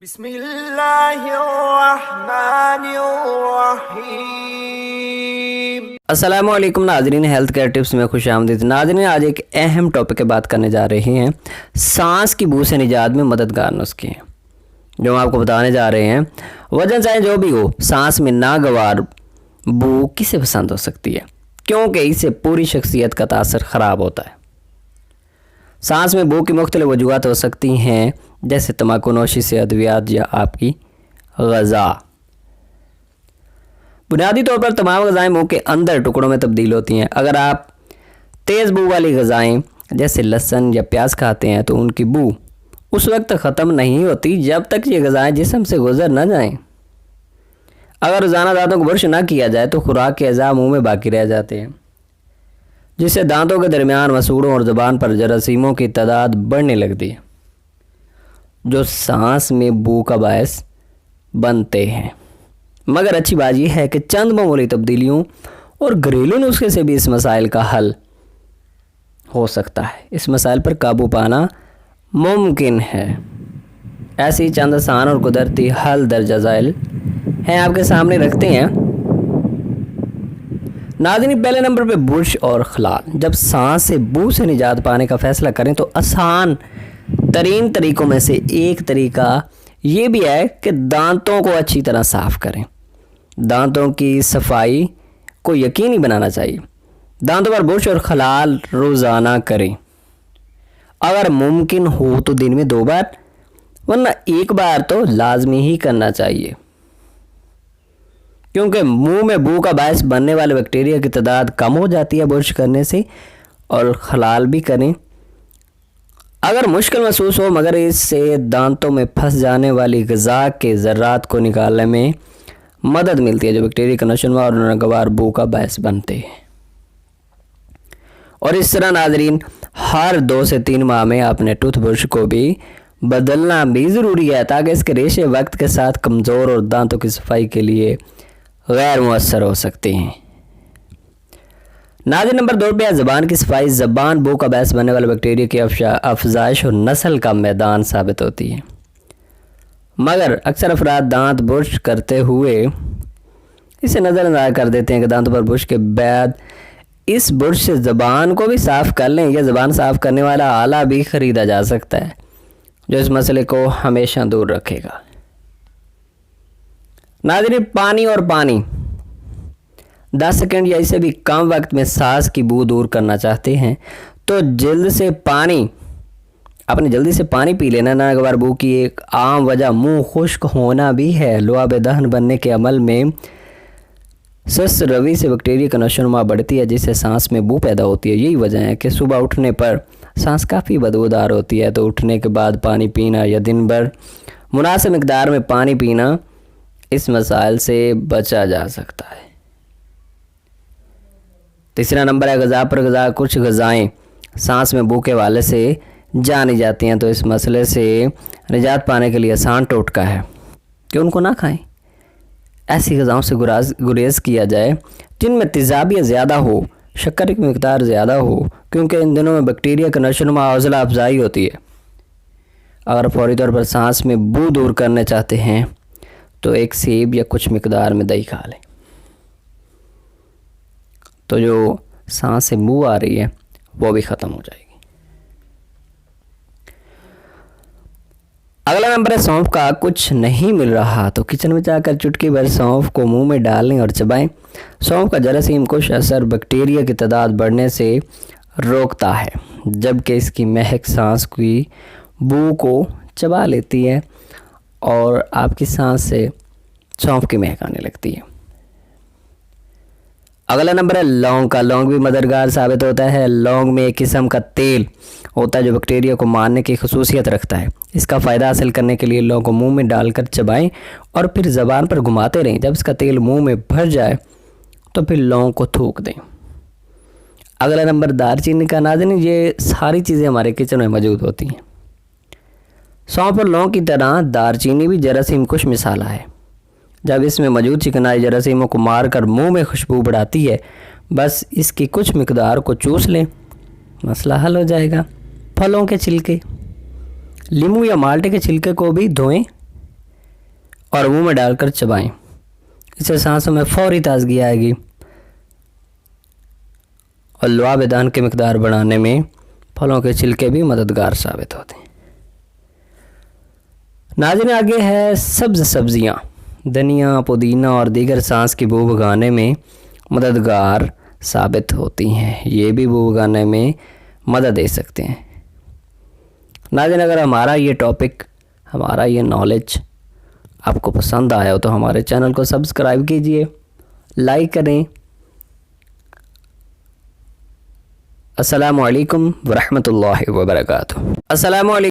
بسم اللہ الرحمن الرحیم۔ السلام علیکم ناظرین، ہیلتھ کیئر ٹپس میں خوش آمدید۔ ناظرین، آج ایک اہم ٹاپک کی بات کرنے جا رہے ہیں، سانس کی بو سے نجات میں مددگار نسخے ہیں جو ہم آپ کو بتانے جا رہے ہیں۔ وجہ چاہے جو بھی ہو، سانس میں ناگوار بو کسے پسند ہو سکتی ہے، کیونکہ اس سے پوری شخصیت کا تاثر خراب ہوتا ہے۔ سانس میں بو کی مختلف وجوہات ہو سکتی ہیں، جیسے تمباکو نوشی سے ادویات یا آپ کی غذا۔ بنیادی طور پر تمام غذائیں منہ کے اندر ٹکڑوں میں تبدیل ہوتی ہیں۔ اگر آپ تیز بو والی غذائیں جیسے لہسن یا پیاز کھاتے ہیں تو ان کی بو اس وقت تک ختم نہیں ہوتی جب تک یہ غذائیں جسم سے گزر نہ جائیں۔ اگر روزانہ دانتوں کو برش نہ کیا جائے تو خوراک کے اجزاء منہ میں باقی رہ جاتے ہیں، جس سے دانتوں کے درمیان مسوڑوں اور زبان پر جراثیموں کی تعداد بڑھنے لگتی ہے، جو سانس میں بو کا باعث بنتے ہیں۔ مگر اچھی بات یہ ہے کہ چند معمولی تبدیلیوں اور گھریلو نسخے سے بھی اس مسائل کا حل ہو سکتا ہے۔ اس مسائل پر قابو پانا ممکن ہے۔ ایسی چند آسان اور قدرتی حل درج ذیل ہیں، آپ کے سامنے رکھتے ہیں۔ ناظرین، پہلے نمبر پہ برش اور خلال۔ جب سانس سے بو سے نجات پانے کا فیصلہ کریں تو آسان ترین طریقوں میں سے ایک طریقہ یہ بھی ہے کہ دانتوں کو اچھی طرح صاف کریں۔ دانتوں کی صفائی کو یقینی بنانا چاہیے۔ دانتوں پر برش اور خلال روزانہ کریں، اگر ممکن ہو تو دن میں 2 بار، ورنہ 1 بار تو لازمی ہی کرنا چاہیے، کیونکہ منہ میں بو کا باعث بننے والے بیکٹیریا کی تعداد کم ہو جاتی ہے برش کرنے سے، اور خلال بھی کریں اگر مشکل محسوس ہو، مگر اس سے دانتوں میں پھنس جانے والی غذا کے ذرات کو نکالنے میں مدد ملتی ہے، جو بیکٹیریا کا نشوونما اور ناگوار بو کا باعث بنتے ہیں۔ اور اس طرح ناظرین، ہر 2 سے 3 ماہ میں اپنے ٹوتھ برش کو بھی بدلنا بھی ضروری ہے، تاکہ اس کے ریشے وقت کے ساتھ کمزور اور دانتوں کی صفائی کے لیے غیر مؤثر ہو سکتے ہیں۔ ناظرین، نمبر 2 پہ ہے زبان کی صفائی۔ زبان بو کا باعث بننے والے بیکٹیریا کی افزائش اور نسل کا میدان ثابت ہوتی ہے، مگر اکثر افراد دانت برش کرتے ہوئے اسے نظر انداز کر دیتے ہیں کہ دانتوں پر برش کے بعد اس برش سے زبان کو بھی صاف کر لیں، یا زبان صاف کرنے والا آلہ بھی خریدا جا سکتا ہے جو اس مسئلے کو ہمیشہ دور رکھے گا۔ ناظرین، پانی اور پانی 10 سیکنڈ یا اس سے بھی کم وقت میں سانس کی بو دور کرنا چاہتے ہیں تو جلدی سے پانی پی لینا۔ ناگوار بو کی ایک عام وجہ منہ خشک ہونا بھی ہے۔ لعاب دہن بننے کے عمل میں سست روی سے بیکٹیریا کا نشوونما بڑھتی ہے، جس سے سانس میں بو پیدا ہوتی ہے۔ یہی وجہ ہے کہ صبح اٹھنے پر سانس کافی بدبودار ہوتی ہے، تو اٹھنے کے بعد پانی پینا یا دن بھر مناسب مقدار میں پانی پینا اس مسائل سے بچا جا سکتا ہے۔ تیسرا نمبر ہے غذا پر غذا۔ کچھ غذائیں سانس میں بو کے حوالے سے جانی جاتی ہیں، تو اس مسئلے سے نجات پانے کے لیے آسان ٹوٹکا ہے کہ ان کو نہ کھائیں۔ ایسی غذاؤں سے گریز کیا جائے جن میں تیزابیت زیادہ ہو، شکر کی مقدار زیادہ ہو، کیونکہ ان دنوں میں بیکٹیریا کا نشوونما حوصلہ افزائی ہوتی ہے۔ اگر فوری طور پر سانس میں بو دور کرنا چاہتے ہیں تو ایک سیب یا کچھ مقدار میں دہی کھا لیں، تو جو سانس سے بو آ رہی ہے وہ بھی ختم ہو جائے گی۔ اگلا نمبر ہے سونف کا۔ کچھ نہیں مل رہا تو کچن میں جا کر چٹکی بھر سونف کو منہ میں ڈالیں اور چبائیں۔ سونف کا جراثیم کش اثر بیکٹیریا کی تعداد بڑھنے سے روکتا ہے، جبکہ اس کی مہک سانس کی بو کو چبا لیتی ہے اور آپ کی سانس سے سونف کی مہک آنے لگتی ہے۔ اگلا نمبر ہے لونگ کا۔ لونگ بھی مددگار ثابت ہوتا ہے۔ لونگ میں ایک قسم کا تیل ہوتا ہے جو بیکٹیریا کو مارنے کی خصوصیت رکھتا ہے۔ اس کا فائدہ حاصل کرنے کے لیے لونگ کو منہ میں ڈال کر چبائیں اور پھر زبان پر گھماتے رہیں۔ جب اس کا تیل منہ میں بھر جائے تو پھر لونگ کو تھوک دیں۔ اگلا نمبر دار چینی کا۔ ناظرین، یہ ساری چیزیں ہمارے کچن میں موجود ہوتی ہیں۔ سونف اور لونگ کی طرح دار چینی بھی جراثیم کش مسالہ ہے۔ جب اس میں موجود چکنائی جراثیموں کو مار کر منہ میں خوشبو بڑھاتی ہے، بس اس کی کچھ مقدار کو چوس لیں، مسئلہ حل ہو جائے گا۔ پھلوں کے چھلکے، لیمو یا مالٹے کے چھلکے کو بھی دھوئیں اور منہ میں ڈال کر چبائیں. اس سے سانسوں میں فوری تازگی آئے گی اور لعاب دہن کی مقدار بڑھانے میں پھلوں کے چھلکے بھی مددگار ثابت ہوتے ہیں. ناظرین آگے ہے سبز سبزیاں. دھنیا، پودینہ اور دیگر سانس کی بو بھگانے میں مددگار ثابت ہوتی ہیں. یہ بھی بو بھگانے میں مدد دے سکتے ہیں. ناظرین اگر ہمارا یہ ٹاپک، ہمارا یہ نالج آپ کو پسند آیا ہو تو ہمارے چینل کو سبسکرائب کیجئے، لائک کریں. السلام علیکم ورحمۃ اللہ وبرکاتہ. السلام علیکم.